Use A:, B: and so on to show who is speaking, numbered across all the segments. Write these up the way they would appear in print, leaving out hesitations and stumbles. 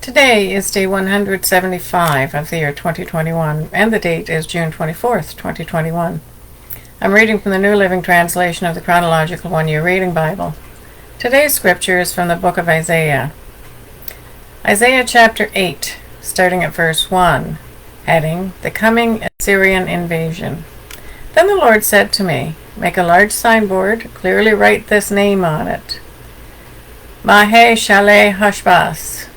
A: Today is day 175 of the year 2021, and the date is June 24th, 2021. I'm reading from the New Living Translation of the Chronological One-Year Reading Bible. Today's scripture is from the book of Isaiah. Isaiah chapter 8, starting at verse 1, heading, The Coming Assyrian Invasion. Then the Lord said to me, Make a large signboard, clearly write this name on it. Mahe-shaleh-hashbaz.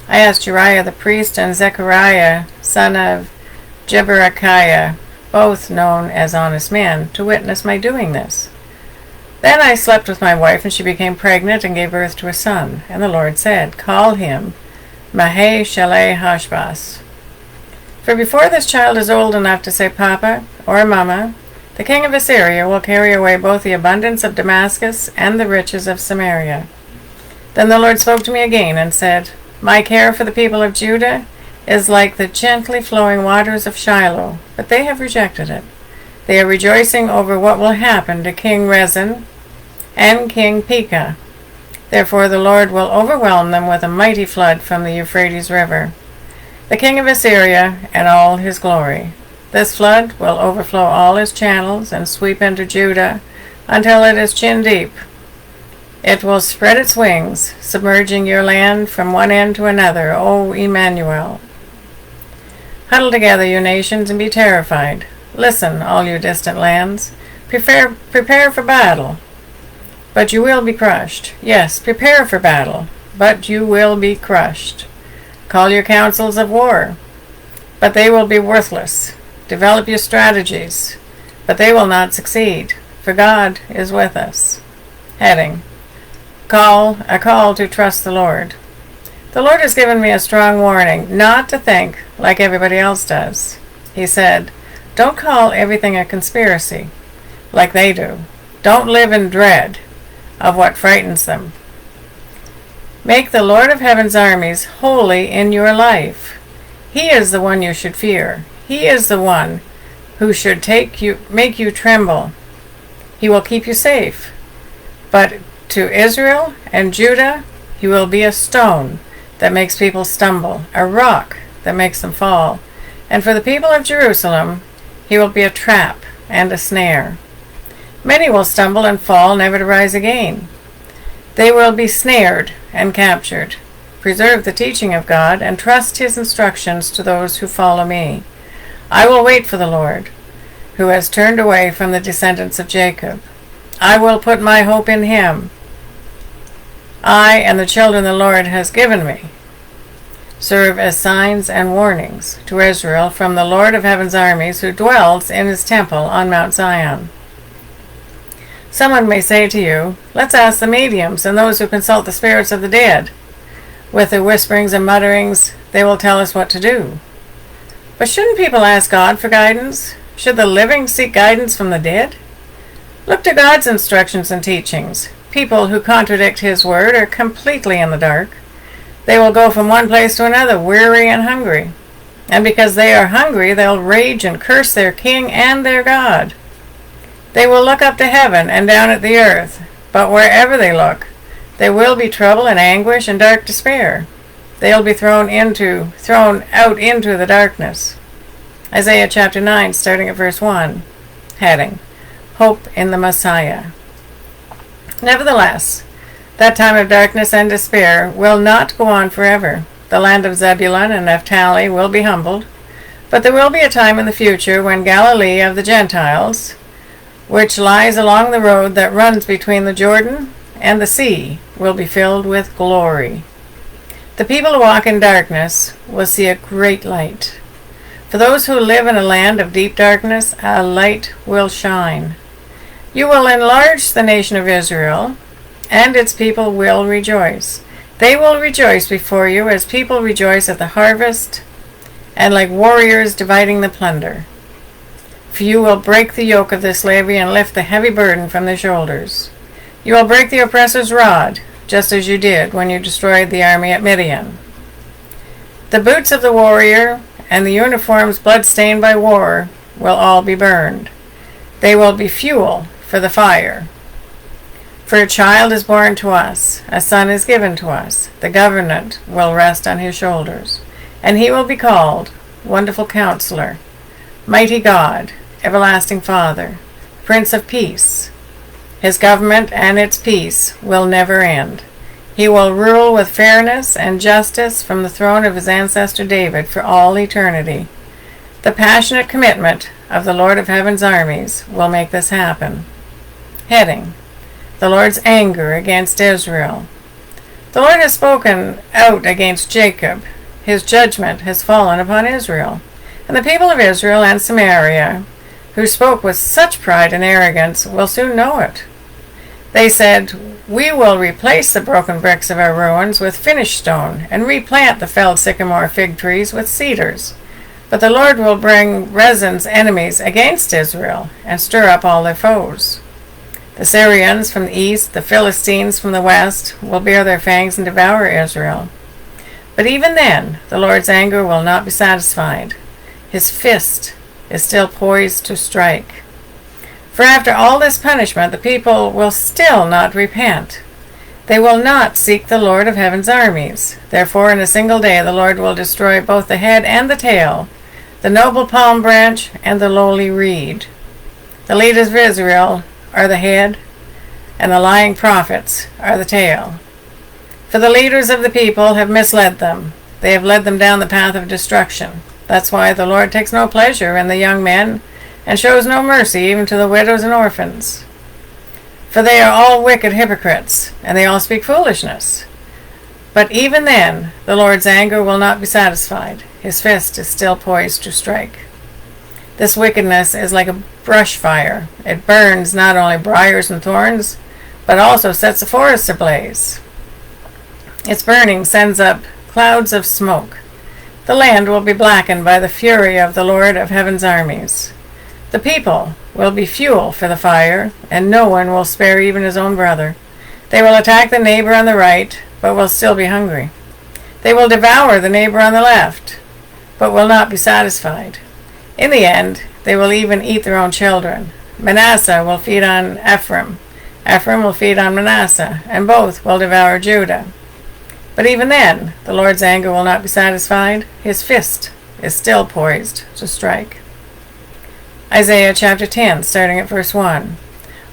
A: I asked Uriah the priest and Zechariah, son of Jeberechiah, both known as honest men, to witness my doing this. Then I slept with my wife, and she became pregnant and gave birth to a son. And the Lord said, Call him Mahe-shaleh-hashbaz. For before this child is old enough to say Papa or Mama, the king of Assyria will carry away both the abundance of Damascus and the riches of Samaria. Then the Lord spoke to me again and said, My care for the people of Judah is like the gently flowing waters of Shiloh, but they have rejected it. They are rejoicing over what will happen to King Rezin and King Pekah. Therefore the Lord will overwhelm them with a mighty flood from the Euphrates River, the king of Assyria and all his glory. This flood will overflow all his channels and sweep into Judah until it is chin deep. It will spread its wings, submerging your land from one end to another, O Emmanuel. Huddle together, you nations, and be terrified. Listen, all you distant lands. Prepare for battle, but you will be crushed. Yes, prepare for battle, but you will be crushed. Call your councils of war, but they will be worthless. Develop your strategies, but they will not succeed, for God is with us. Heading. A call to trust the Lord. The Lord has given me a strong warning not to think like everybody else does. He said, Don't call everything a conspiracy, like they do. Don't live in dread of what frightens them. Make the Lord of Heaven's armies holy in your life. He is the one you should fear. He is the one who should make you tremble. He will keep you safe. But to Israel and Judah, he will be a stone that makes people stumble, a rock that makes them fall. And for the people of Jerusalem, he will be a trap and a snare. Many will stumble and fall, never to rise again. They will be snared and captured. Preserve the teaching of God and trust his instructions to those who follow me. I will wait for the Lord, who has turned away from the descendants of Jacob. I will put my hope in him. I and the children the Lord has given me serve as signs and warnings to Israel from the Lord of Heaven's armies, who dwells in his temple on Mount Zion. Someone may say to you, Let's ask the mediums and those who consult the spirits of the dead. With their whisperings and mutterings, they will tell us what to do. But shouldn't people ask God for guidance? Should the living seek guidance from the dead? Look to God's instructions and teachings. People who contradict his word are completely in the dark. They will go from one place to another, weary and hungry. And because they are hungry, they'll rage and curse their king and their God. They will look up to heaven and down at the earth, but wherever they look, there will be trouble and anguish and dark despair. They'll be thrown out into the darkness. Isaiah chapter 9, starting at verse 1, heading, Hope in the Messiah. Nevertheless, that time of darkness and despair will not go on forever. The land of Zebulun and Naphtali will be humbled, but there will be a time in the future when Galilee of the Gentiles, which lies along the road that runs between the Jordan and the sea, will be filled with glory. The people who walk in darkness will see a great light. For those who live in a land of deep darkness, a light will shine. You will enlarge the nation of Israel, and its people will rejoice. They will rejoice before you as people rejoice at the harvest, and like warriors dividing the plunder. For you will break the yoke of their slavery and lift the heavy burden from their shoulders. You will break the oppressor's rod, just as you did when you destroyed the army at Midian. The boots of the warrior and the uniforms blood-stained by war will all be burned. They will be fuel for the fire. For a child is born to us, a son is given to us. The government will rest on his shoulders, and he will be called Wonderful Counselor, Mighty God, Everlasting Father, Prince of Peace. His government and its peace will never end. He will rule with fairness and justice from the throne of his ancestor David for all eternity. The passionate commitment of the Lord of Heaven's armies will make this happen. Heading: The Lord's anger against Israel. The Lord has spoken out against Jacob. His judgment has fallen upon Israel. And the people of Israel and Samaria, who spoke with such pride and arrogance, will soon know it. They said, "We will replace the broken bricks of our ruins with finished stone, and replant the felled sycamore fig trees with cedars." But the Lord will bring Rezin's enemies against Israel, and stir up all their foes. The Syrians from the east, the Philistines from the west, will bare their fangs and devour Israel. But even then, the Lord's anger will not be satisfied. His fist is still poised to strike. For after all this punishment, the people will still not repent. They will not seek the Lord of Heaven's armies. Therefore, in a single day, the Lord will destroy both the head and the tail, the noble palm branch and the lowly reed. The leaders of Israel are the head, and the lying prophets are the tail. For the leaders of the people have misled them. They have led them down the path of destruction. That's why the Lord takes no pleasure in the young men, and shows no mercy even to the widows and orphans. For they are all wicked hypocrites, and they all speak foolishness. But even then, the Lord's anger will not be satisfied. His fist is still poised to strike. This wickedness is like a brush fire. It burns not only briars and thorns, but also sets the forest ablaze. Its burning sends up clouds of smoke. The land will be blackened by the fury of the Lord of Heaven's armies. The people will be fuel for the fire, and no one will spare even his own brother. They will attack the neighbor on the right, but will still be hungry. They will devour the neighbor on the left, but will not be satisfied. In the end, they will even eat their own children. Manasseh will feed on Ephraim. Ephraim will feed on Manasseh, and both will devour Judah. But even then, the Lord's anger will not be satisfied. His fist is still poised to strike. Isaiah chapter 10, starting at verse 1.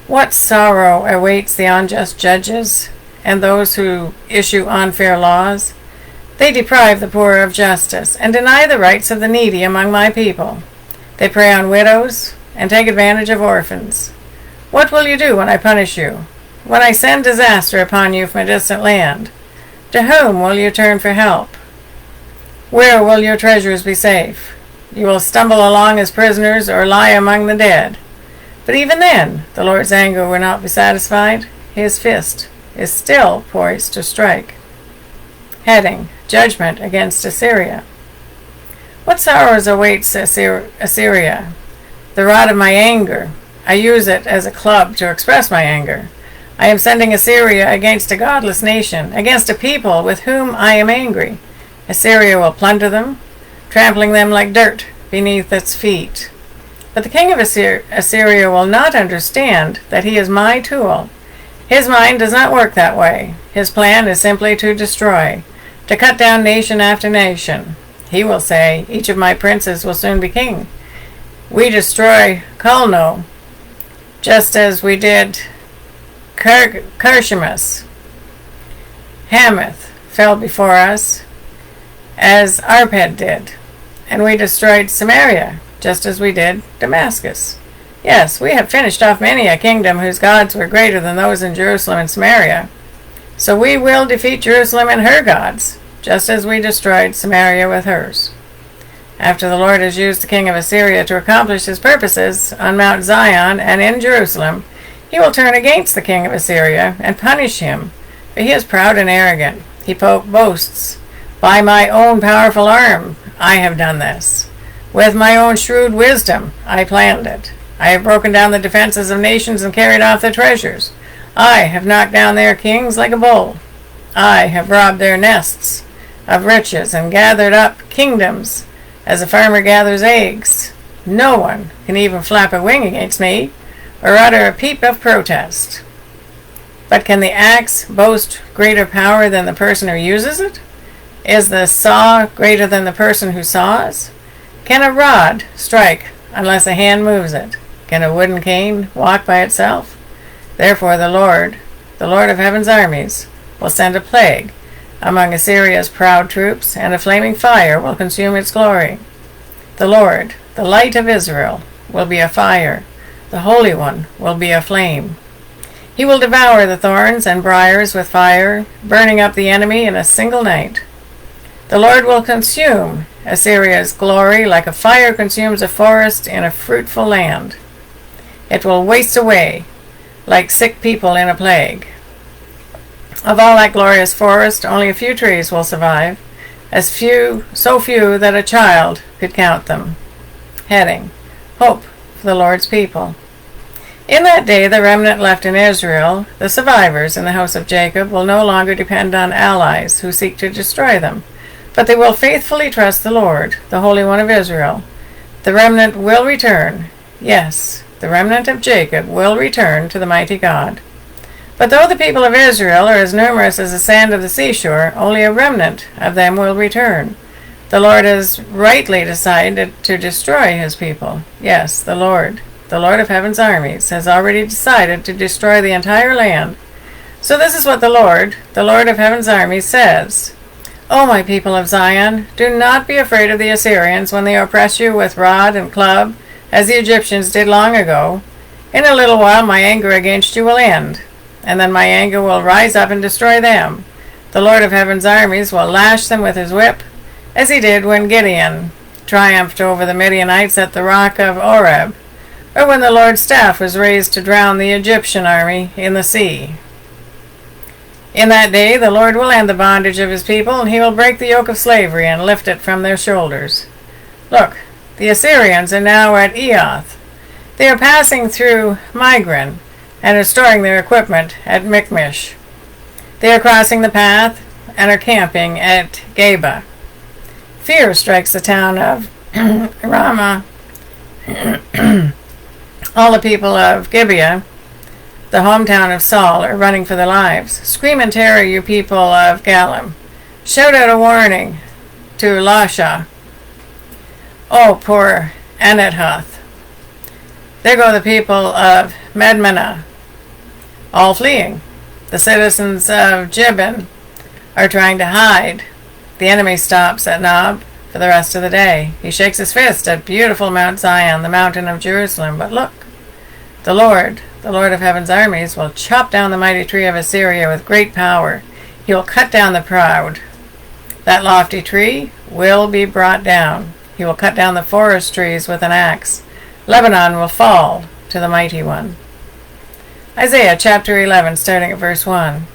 A: What sorrow awaits the unjust judges and those who issue unfair laws? They deprive the poor of justice and deny the rights of the needy among my people. They prey on widows and take advantage of orphans. What will you do when I punish you? When I send disaster upon you from a distant land? To whom will you turn for help? Where will your treasures be safe? You will stumble along as prisoners or lie among the dead. But even then, the Lord's anger will not be satisfied. His fist is still poised to strike. Heading: Judgment against Assyria. What sorrows awaits Assyria? The rod of my anger. I use it as a club to express my anger. I am sending Assyria against a godless nation, against a people with whom I am angry. Assyria will plunder them, trampling them like dirt beneath its feet. But the king of Assyria will not understand that he is my tool. His mind does not work that way. His plan is simply to destroy, to cut down nation after nation. He will say, each of my princes will soon be king. We destroy Calno, just as we did Carchemish. Hamath fell before us, as Arpad did. And we destroyed Samaria, just as we did Damascus. Yes, we have finished off many a kingdom whose gods were greater than those in Jerusalem and Samaria. So we will defeat Jerusalem and her gods, just as we destroyed Samaria with hers. After the Lord has used the king of Assyria to accomplish his purposes on Mount Zion and in Jerusalem, he will turn against the king of Assyria and punish him, for he is proud and arrogant. He boasts, "By my own powerful arm I have done this. With my own shrewd wisdom I planned it. I have broken down the defenses of nations and carried off their treasures. I have knocked down their kings like a bull. I have robbed their nests of riches and gathered up kingdoms as a farmer gathers eggs. No one can even flap a wing against me or utter a peep of protest." But can the axe boast greater power than the person who uses it? Is the saw greater than the person who saws? Can a rod strike unless a hand moves it? Can a wooden cane walk by itself? Therefore the Lord of heaven's armies, will send a plague among Assyria's proud troops, and a flaming fire will consume its glory. The Lord, the light of Israel, will be a fire. The Holy One will be a flame. He will devour the thorns and briars with fire, burning up the enemy in a single night. The Lord will consume Assyria's glory like a fire consumes a forest in a fruitful land. It will waste away like sick people in a plague. Of all that glorious forest, only a few trees will survive, so few that a child could count them. Heading: Hope for the Lord's people. In that day, the remnant left in Israel, the survivors in the house of Jacob, will no longer depend on allies who seek to destroy them, but they will faithfully trust the Lord, the Holy One of Israel. The remnant will return. Yes, the remnant of Jacob will return to the mighty God. But though the people of Israel are as numerous as the sand of the seashore, only a remnant of them will return. The Lord has rightly decided to destroy his people. Yes, the Lord of heaven's armies, has already decided to destroy the entire land. So this is what the Lord of heaven's armies, says. O my people of Zion, do not be afraid of the Assyrians when they oppress you with rod and club, as the Egyptians did long ago. In a little while my anger against you will end, and then my anger will rise up and destroy them. The Lord of heaven's armies will lash them with his whip, as he did when Gideon triumphed over the Midianites at the rock of Oreb, or when the Lord's staff was raised to drown the Egyptian army in the sea. In that day the Lord will end the bondage of his people, and he will break the yoke of slavery and lift it from their shoulders. Look, the Assyrians are now at Eoth. They are passing through Migron and are storing their equipment at Michmash. They are crossing the path and are camping at Geba. Fear strikes the town of Ramah. All the people of Gibeah, the hometown of Saul, are running for their lives. Scream in terror, you people of Galim. Shout out a warning to Lasha. Oh, poor Anathoth. There go the people of Madmenah, all fleeing. The citizens of Jibin are trying to hide. The enemy stops at Nob for the rest of the day. He shakes his fist at beautiful Mount Zion, the mountain of Jerusalem. But look, the Lord of heaven's armies, will chop down the mighty tree of Assyria with great power. He will cut down the proud. That lofty tree will be brought down. He will cut down the forest trees with an axe. Lebanon will fall to the mighty one. Isaiah chapter 11, starting at verse 1.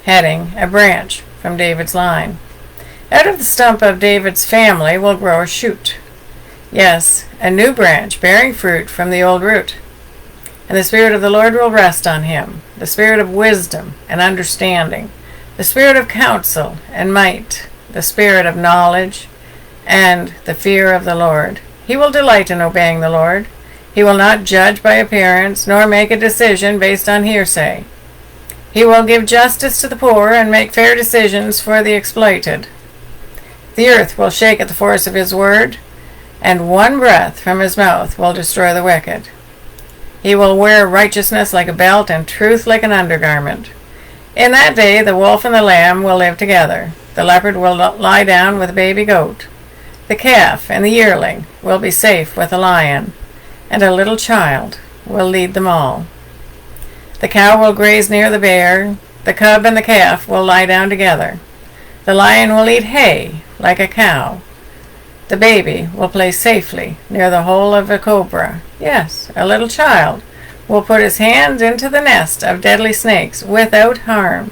A: Heading: A branch from David's line. Out of the stump of David's family will grow a shoot. Yes, a new branch bearing fruit from the old root. And the Spirit of the Lord will rest on him, the Spirit of wisdom and understanding, the Spirit of counsel and might, the Spirit of knowledge and the fear of the Lord. He will delight in obeying the Lord. He will not judge by appearance, nor make a decision based on hearsay. He will give justice to the poor and make fair decisions for the exploited. The earth will shake at the force of his word, and one breath from his mouth will destroy the wicked. He will wear righteousness like a belt and truth like an undergarment. In that day the wolf and the lamb will live together. The leopard will lie down with a baby goat. The calf and the yearling will be safe with a lion, and a little child will lead them all. The cow will graze near the bear. The cub and the calf will lie down together. The lion will eat hay like a cow. The baby will play safely near the hole of a cobra. Yes, a little child will put his hand into the nest of deadly snakes without harm.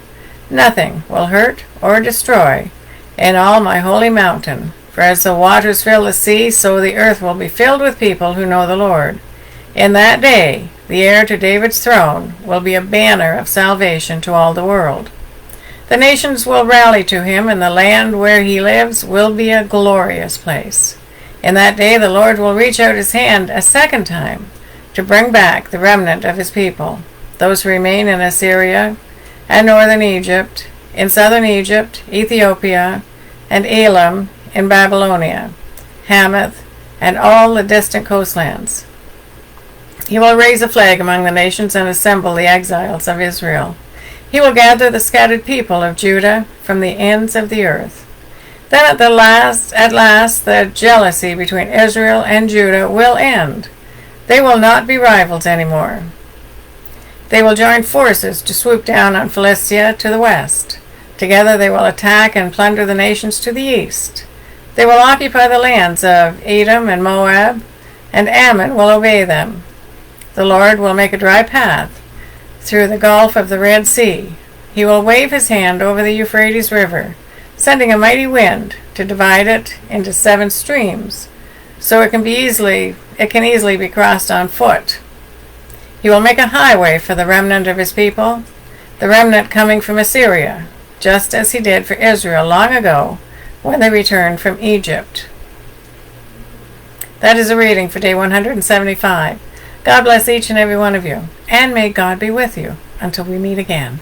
A: Nothing will hurt or destroy in all my holy mountain. For as the waters fill the sea, so the earth will be filled with people who know the Lord. In that day, the heir to David's throne will be a banner of salvation to all the world. The nations will rally to him, and the land where he lives will be a glorious place. In that day the Lord will reach out his hand a second time to bring back the remnant of his people, those who remain in Assyria, and northern Egypt, in southern Egypt, Ethiopia, and Elam in Babylonia, Hamath, and all the distant coastlands. He will raise a flag among the nations and assemble the exiles of Israel. He will gather the scattered people of Judah from the ends of the earth. Then at last, the jealousy between Israel and Judah will end. They will not be rivals anymore. They will join forces to swoop down on Philistia to the west. Together they will attack and plunder the nations to the east. They will occupy the lands of Edom and Moab, and Ammon will obey them. The Lord will make a dry path through the gulf of the Red Sea. He will wave his hand over the Euphrates River, sending a mighty wind to divide it into 7 streams, so it can easily be crossed on foot. He will make a highway for the remnant of his people, the remnant coming from Assyria, just as he did for Israel long ago when they returned from Egypt. That is a reading for day 175. God bless each and every one of you, and may God be with you until we meet again.